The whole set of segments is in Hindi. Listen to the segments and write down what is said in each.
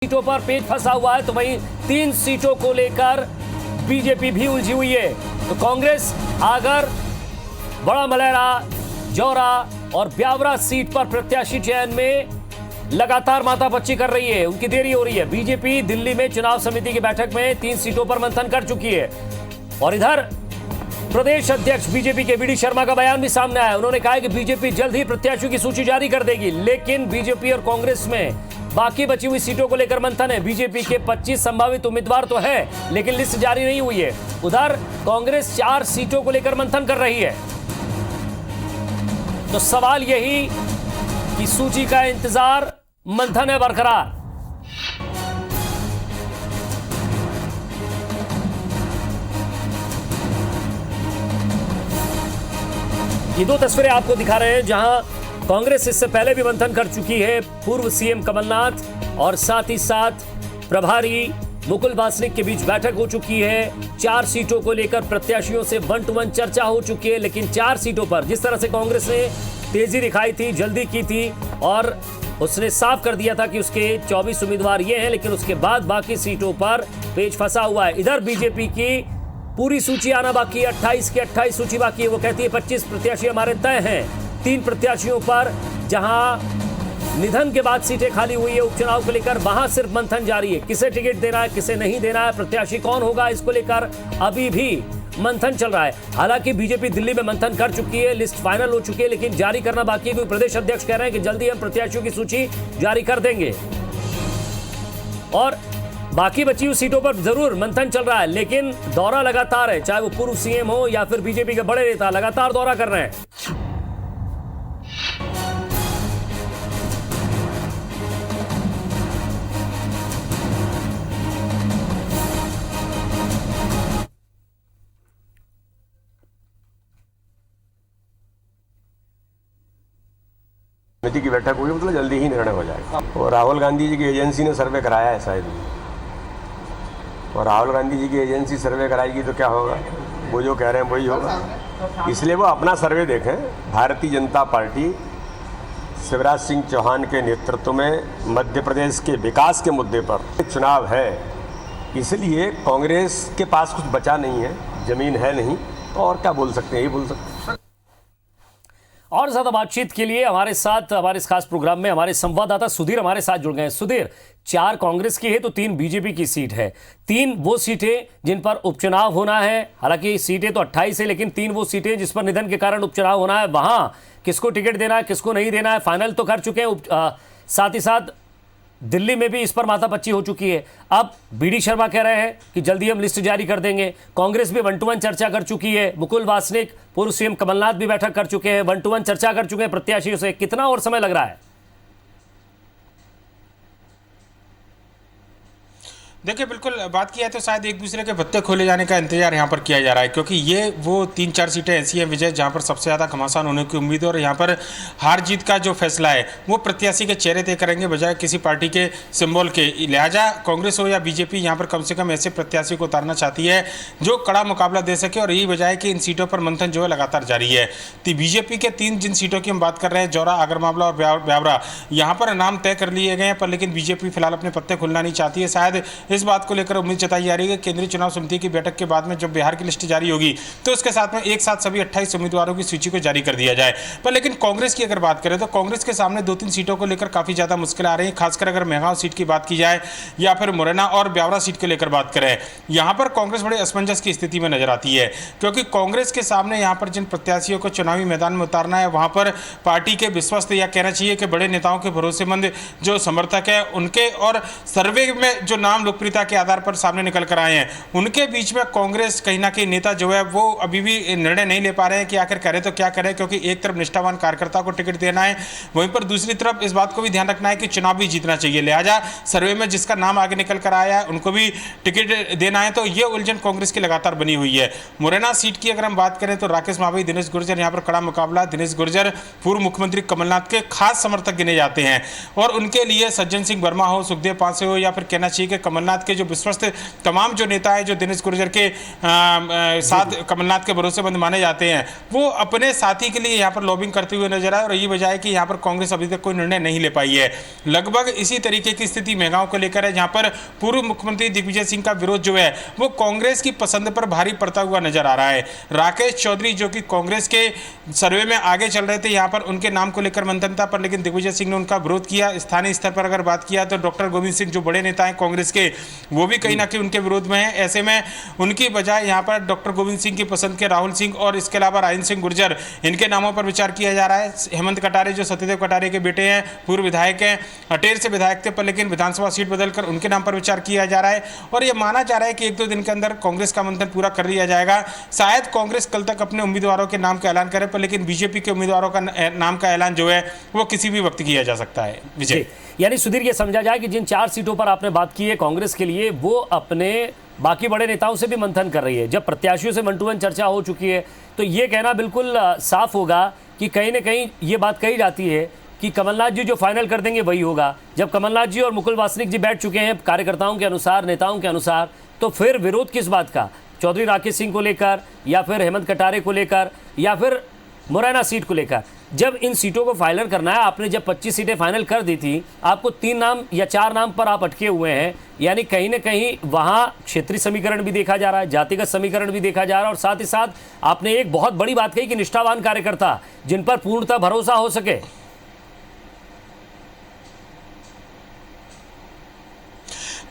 सीटों पर पेच फंसा हुआ है, तो वहीं 3 सीटों को लेकर बीजेपी भी उलझी हुई है। तो कांग्रेस अगर बड़ा मलहरा, जौरा और ब्यावरा सीट पर प्रत्याशी चयन में लगातार माथापच्ची कर रही है, उनकी देरी हो रही है। बीजेपी दिल्ली में चुनाव समिति की बैठक में 3 सीटों पर मंथन कर चुकी है और इधर प्रदेश अध्यक्ष बीजेपी के वी.डी. शर्मा का बयान भी सामने आया। उन्होंने कहा कि बीजेपी जल्द ही प्रत्याशियों की सूची जारी कर देगी, लेकिन बीजेपी और कांग्रेस में बाकी बची हुई सीटों को लेकर मंथन है। बीजेपी के 25 संभावित उम्मीदवार तो है, लेकिन लिस्ट जारी नहीं हुई है। उधर कांग्रेस 4 सीटों को लेकर मंथन कर रही है। तो सवाल यही कि सूची का इंतजार, मंथन है बरकरार। ये 2 तस्वीरें आपको दिखा रहे हैं जहां कांग्रेस इससे पहले भी मंथन कर चुकी है। पूर्व सीएम कमलनाथ और साथ ही साथ प्रभारी मुकुल वासनिक के बीच बैठक हो चुकी है। 4 सीटों को लेकर प्रत्याशियों से 1 टू 1 चर्चा हो चुकी है, लेकिन 4 सीटों पर जिस तरह से कांग्रेस ने तेजी दिखाई थी, जल्दी की थी और उसने साफ कर दिया था कि उसके 24 उम्मीदवार ये हैं, लेकिन उसके बाद बाकी सीटों पर पेच फंसा हुआ है। इधर बीजेपी की पूरी सूची आना बाकी है, 28 की 28 सूची बाकी है। वो कहती है 25 प्रत्याशी हमारे तय हैं। 3 प्रत्याशियों पर जहां निधन के बाद सीटें खाली हुई है उपचुनाव को लेकर, वहां सिर्फ मंथन जारी है। किसे टिकट देना है, किसे नहीं देना है, प्रत्याशी कौन होगा, इसको लेकर अभी भी मंथन चल रहा है। हालांकि बीजेपी दिल्ली में मंथन कर चुकी है, लिस्ट फाइनल हो चुकी है, लेकिन जारी करना बाकी है, क्योंकि प्रदेश अध्यक्ष कह रहे हैं कि जल्दी हम प्रत्याशियों की सूची जारी कर देंगे। और बाकी बची हुई सीटों पर जरूर मंथन चल रहा है, लेकिन दौरा लगातार है। चाहे वो पूर्व सीएम हो या फिर बीजेपी के बड़े नेता, लगातार दौरा कर रहे हैं। समिति की बैठक हुई, मतलब जल्दी ही निर्णय हो जाएगा। और राहुल गांधी जी की एजेंसी ने सर्वे कराया है शायद, और राहुल गांधी जी की एजेंसी सर्वे कराएगी तो क्या होगा, वो जो कह रहे हैं वही होगा। इसलिए वो अपना सर्वे देखें। भारतीय जनता पार्टी शिवराज सिंह चौहान के नेतृत्व में मध्य प्रदेश के विकास के मुद्दे पर चुनाव है, इसलिए कांग्रेस के पास कुछ बचा नहीं है, जमीन है नहीं, तो और क्या बोल सकते हैं, यही बोल सकते हैं। और ज्यादा बातचीत के लिए हमारे साथ हमारे इस खास प्रोग्राम में हमारे संवाददाता सुधीर हमारे साथ जुड़ गए हैं। सुधीर, 4 कांग्रेस की है तो 3 बीजेपी की सीट है। 3 वो सीटें जिन पर उपचुनाव होना है, हालांकि सीटें तो 28 है, लेकिन 3 वो सीटें जिस पर निधन के कारण उपचुनाव होना है, वहां किसको टिकट देना है, किसको नहीं देना है, फाइनल तो कर चुके हैं। साथ ही साथ दिल्ली में भी इस पर माथापच्ची हो चुकी है। अब वी.डी. शर्मा कह रहे हैं कि जल्दी हम लिस्ट जारी कर देंगे। कांग्रेस भी 1 टू 1 चर्चा कर चुकी है। मुकुल वासनिक, पूर्व सीएम कमलनाथ भी बैठक कर चुके हैं, 1 टू 1 चर्चा कर चुके हैं प्रत्याशियों से। कितना और समय लग रहा है? देखिए, बिल्कुल बात किया है तो शायद एक दूसरे के भत्ते खोले जाने का इंतजार यहाँ पर किया जा रहा है, क्योंकि ये वो 3-4 सीटें ऐसी हैं विजय जहाँ पर सबसे ज़्यादा घमासान होने की उम्मीद है, और यहाँ पर हार जीत का जो फैसला है वो प्रत्याशी के चेहरे तय करेंगे बजाय किसी पार्टी के सिंबल के। लिहाजा कांग्रेस हो या बीजेपी यहाँ पर कम से कम ऐसे प्रत्याशी को उतारना चाहती है जो कड़ा मुकाबला दे सके, और यही वजह है कि इन सीटों पर मंथन जो है लगातार जारी है। तो बीजेपी के 3 जिन सीटों की हम बात कर रहे हैं, जौरा, आगरमालवा और ब्यावरा, यहाँ पर नाम तय कर लिए गए हैं, पर लेकिन बीजेपी फिलहाल अपने पत्ते खुलना नहीं चाहती है। शायद इस बात को लेकर उम्मीद जताई जा रही है कि केंद्रीय चुनाव समिति की बैठक के बाद में जब बिहार की लिस्ट जारी होगी तो उसके साथ में एक साथ सभी 28 उम्मीदवारों की सूची को जारी कर दिया जाए। पर लेकिन कांग्रेस की अगर बात करें तो कांग्रेस के सामने 2-3 सीटों को लेकर काफी ज्यादा मुश्किल आ रही है, खासकर अगर मेहगांव सीट की बात की जाए या फिर मुरैना और ब्यावरा सीट को लेकर बात करें। यहां पर कांग्रेस बड़े असमंजस की स्थिति में नजर आती है, क्योंकि कांग्रेस के सामने यहां पर जिन प्रत्याशियों को चुनावी मैदान में उतारना है, वहां पर पार्टी के विश्वस्त या कहना चाहिए कि बड़े नेताओं के भरोसेमंद जो समर्थक है उनके, और सर्वे में जो नाम लोकप्रियता के आधार पर सामने निकल कर आए हैं, उनके बीच में कांग्रेस कहीं ना कहीं नेता जो है वो अभी भी निर्णय नहीं ले पा रहे हैं कि आखिर करें तो क्या करें, क्योंकि एक तरफ निष्ठावान कार्यकर्ता को टिकट देना है, वहीं पर दूसरी तरफ इस बात को भी ध्यान रखना है कि चुनाव भी जीतना चाहिए। लिहाजा सर्वे में जिसका नाम आगे निकल कर आया है उनको भी टिकट देना है, तो ये उलझन कांग्रेस की लगातार बनी हुई है। मुरैना सीट की अगर हम बात करें तो राकेश मावई, दिनेश गुर्जर, यहाँ पर कड़ा मुकाबला। दिनेश गुर्जर पूर्व मुख्यमंत्री कमलनाथ के खास समर्थक गिने जाते हैं, और उनके लिए सज्जन सिंह वर्मा हो, सुखदेव पांसे हो, या फिर कहना चाहिए कि कमलनाथ कमलनाथ के जो विश्वस्त तमाम जो नेता है, जो दिनेश गुर्जर के साथ कमलनाथ के भरोसेमंद माने जाते हैं, वो अपने साथी के लिए यहाँ पर लॉबिंग करते हुए नजर आए। और यही वजह है कि यहाँ पर कांग्रेस अभी तक कोई निर्णय नहीं ले पाई है। लगभग इसी तरीके की स्थिति मेहगांव को लेकर है, जहाँ पर पूर्व मुख्यमंत्री दिग्विजय सिंह का विरोध जो है वो कांग्रेस की पसंद पर भारी पड़ता हुआ नजर आ रहा है। राकेश चौधरी जो कि कांग्रेस के सर्वे में आगे चल रहे थे, यहाँ पर उनके नाम को लेकर मंथन था, पर लेकिन दिग्विजय सिंह ने उनका विरोध किया। स्थानीय स्तर पर अगर बात किया तो डॉक्टर गोविंद सिंह जो बड़े नेता हैं कांग्रेस के, वो भी कहीं ना कहीं उनके विरोध में है। ऐसे में उनकी बजाय यहाँ पर डॉक्टर गोविंद सिंह की पसंद के राहुल सिंह और इसके अलावा राजेंद्र सिंह गुर्जर, इनके नामों पर विचार किया जा रहा है। हेमंत कटारे जो सत्यदेव कटारे के बेटे हैं, पूर्व विधायक हैं, अटेर से विधायक थे, पर लेकिन विधानसभा सीट बदलकर उनके नाम पर विचार किया जा रहा है। और यह माना जा रहा है कि 1-2 दिन के अंदर कांग्रेस का मंथन पूरा कर लिया जाएगा। शायद कांग्रेस कल तक अपने उम्मीदवारों के नाम का ऐलान करे, पर लेकिन बीजेपी के उम्मीदवारों का नाम का ऐलान जो है वो किसी भी वक्त किया जा सकता है। विजय, यानी सुधीर, ये समझा जाए कि जिन 4 सीटों पर आपने बात की है कांग्रेस के लिए, वो अपने बाकी बड़े नेताओं से भी मंथन कर रही है। जब प्रत्याशियों से 1 to 1 चर्चा हो चुकी है, तो ये कहना बिल्कुल साफ होगा कि कहीं ना कहीं ये बात कही जाती है कि कमलनाथ जी जो फाइनल कर देंगे वही होगा। जब कमलनाथ जी और मुकुल वासनिक जी बैठ चुके हैं कार्यकर्ताओं के अनुसार, नेताओं के अनुसार, तो फिर विरोध किस बात का? चौधरी राकेश सिंह को लेकर, या फिर हेमंत कटारे को लेकर, या फिर मुरैना सीट को लेकर? जब इन सीटों को फाइनल करना है, आपने जब 25 सीटें फाइनल कर दी थी, आपको 3 नाम या 4 नाम पर आप अटके हुए हैं। यानी कहीं ना कहीं वहाँ क्षेत्रीय समीकरण भी देखा जा रहा है, जातिगत समीकरण भी देखा जा रहा है, और साथ ही साथ आपने एक बहुत बड़ी बात कही कि निष्ठावान कार्यकर्ता जिन पर पूर्णतः भरोसा हो सके।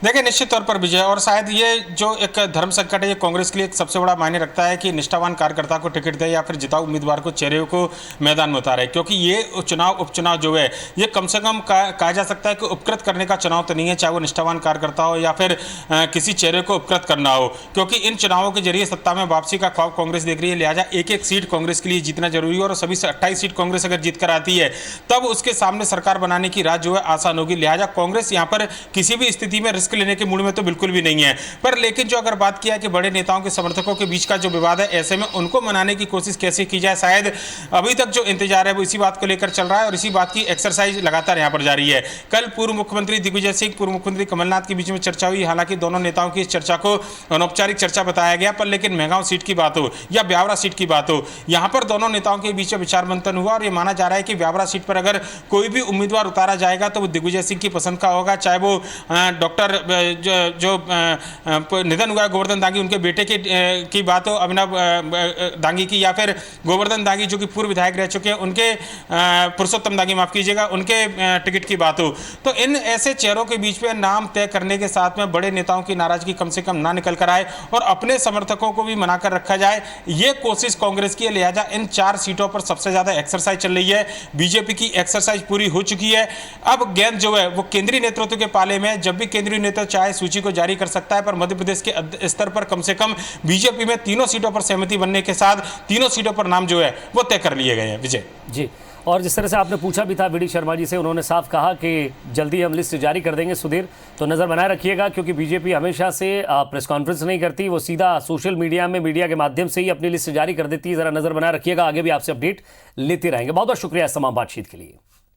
देखिए, निश्चित तौर पर विजय, और शायद ये जो एक धर्म संकट है, ये कांग्रेस के लिए एक सबसे बड़ा मायने रखता है कि निष्ठावान कार्यकर्ता को टिकट दे या फिर जिताऊ उम्मीदवार को, चेहरे को मैदान में उतारे। क्योंकि ये उपचुनाव जो है ये कम से कम कहा जा सकता है कि उपकृत करने का चुनाव तो नहीं है, चाहे वो निष्ठावान कार्यकर्ता हो या फिर किसी चेहरे को उपकृत करना हो। क्योंकि इन चुनावों के जरिए सत्ता में वापसी का ख्वाब कांग्रेस देख रही है, लिहाजा एक सीट कांग्रेस के लिए जीतना जरूरी है। और सभी 28 सीट कांग्रेस अगर जीत कर आती है, तब उसके सामने सरकार बनाने की राह जो है आसान होगी। लिहाजा कांग्रेस यहाँ पर किसी भी स्थिति में रिस्क लेने के मूड में तो बिल्कुल भी नहीं है। पर लेकिन जो अगर बात किया कि बड़े नेताओं के समर्थकों के बीच का जो विवाद है, ऐसे में उनको मनाने की कोशिश कैसे की जाए, शायद अभी तक जो इंतजार है वो इसी बात को लेकर चल रहा है, और इसी बात की एक्सरसाइज लगातार यहां पर जारी है। कल पूर्व मुख्यमंत्री दिग्विजय सिंह, पूर्व मुख्यमंत्री कमलनाथ के बीच में चर्चा हुई। हालांकि दोनों नेताओं की इस चर्चा को अनौपचारिक चर्चा बताया गया, पर लेकिन मेहगांव सीट की बात हो या ब्यावरा सीट की बात हो, यहां पर दोनों नेताओं के बीच में विचार मंथन हुआ। और यह माना जा रहा है कि ब्यावरा सीट पर अगर कोई भी उम्मीदवार उतारा जाएगा तो वो दिग्विजय सिंह की पसंद का होगा, चाहे वो डॉक्टर जो निधन हुआ गोवर्धन दांगी, उनके बेटे की बात हो, अभिनव दांगी की, या फिर गोवर्धन दांगी जो कि पूर्व विधायक रह चुके हैं, उनके पुरुषोत्तम दांगी, माफ कीजिएगा, उनके टिकट की बात हो। तो इन ऐसे चेहरों के बीच में नाम तय करने के साथ में बड़े नेताओं की नाराजगी कम से कम ना निकल कर आए और अपने समर्थकों को भी मनाकर रखा जाए, ये कोशिश कांग्रेस की है। लिहाजा इन 4 सीटों पर सबसे ज्यादा एक्सरसाइज चल रही है। बीजेपी की एक्सरसाइज पूरी हो चुकी है। अब गेंद जो है वो केंद्रीय नेतृत्व के पाले में। जब भी केंद्रीय नेतृत्व चाहे सूची को जारी कर सकता है, पर मध्य प्रदेश के स्तर पर कम से कम बीजेपी में 3 सीटों पर सहमति बनने के साथ 3 सीटों पर नाम जो है वो तय कर लिए गए हैं। विजय जी, और जिस तरह से आपने पूछा भी था वीडी शर्मा जी से, उन्होंने साफ कहा कि जल्दी हम लिस्ट जारी कर देंगे। सुधीर, तो नज़र बनाए रखिएगा, क्योंकि बीजेपी हमेशा से प्रेस कॉन्फ्रेंस नहीं करती, वो सीधा सोशल मीडिया में मीडिया के माध्यम से ही अपनी लिस्ट जारी कर देती है। ज़रा नज़र बनाए रखिएगा, आगे भी आपसे अपडेट लेते रहेंगे। बहुत बहुत शुक्रिया इस तमाम बातचीत के लिए।